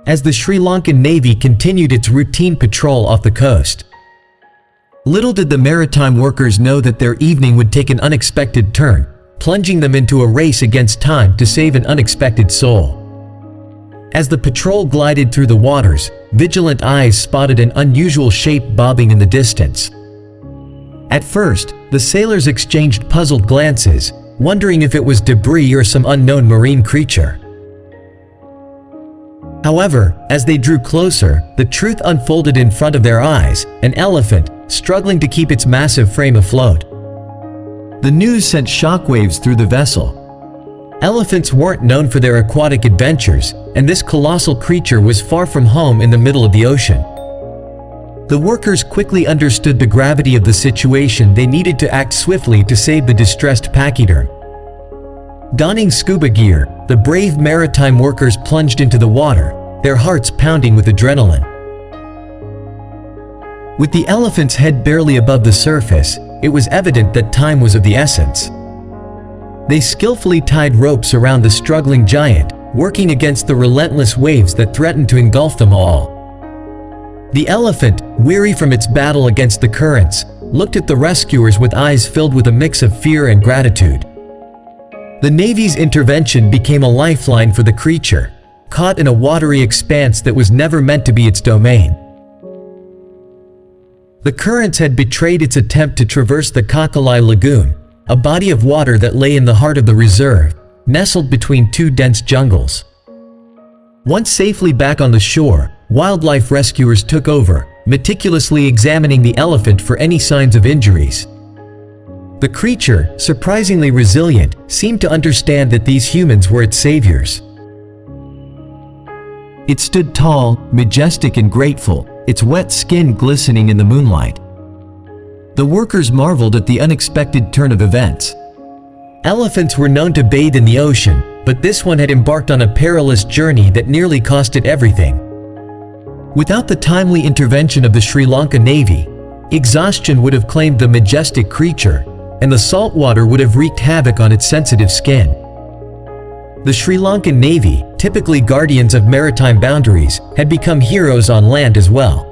as the Sri Lankan Navy continued its routine patrol off the coast. Little did the maritime workers know that their evening would take an unexpected turn, plunging them into a race against time to save an unexpected soul. As the patrol glided through the waters, vigilant eyes spotted an unusual shape bobbing in the distance. At first, the sailors exchanged puzzled glances, wondering if it was debris or some unknown marine creature. However, as they drew closer, the truth unfolded in front of their eyes: an elephant, struggling to keep its massive frame afloat. The news sent shockwaves through the vessel. Elephants weren't known for their aquatic adventures, and this colossal creature was far from home in the middle of the ocean. The workers quickly understood the gravity of the situation. They needed to act swiftly to save the distressed pachyderm. Donning scuba gear, the brave maritime workers plunged into the water, their hearts pounding with adrenaline. With the elephant's head barely above the surface, it was evident that time was of the essence. They skillfully tied ropes around the struggling giant, working against the relentless waves that threatened to engulf them all. The elephant, weary from its battle against the currents, looked at the rescuers with eyes filled with a mix of fear and gratitude. The Navy's intervention became a lifeline for the creature, caught in a watery expanse that was never meant to be its domain. The currents had betrayed its attempt to traverse the Kakalai Lagoon, a body of water that lay in the heart of the reserve, nestled between two dense jungles. Once safely back on the shore, wildlife rescuers took over, meticulously examining the elephant for any signs of injuries. The creature, surprisingly resilient, seemed to understand that these humans were its saviors. It stood tall, majestic and grateful, its wet skin glistening in the moonlight. The workers marveled at the unexpected turn of events. Elephants were known to bathe in the ocean, but this one had embarked on a perilous journey that nearly cost it everything. Without the timely intervention of the Sri Lanka Navy, exhaustion would have claimed the majestic creature, and the salt water would have wreaked havoc on its sensitive skin. The Sri Lankan Navy, typically guardians of maritime boundaries, had become heroes on land as well.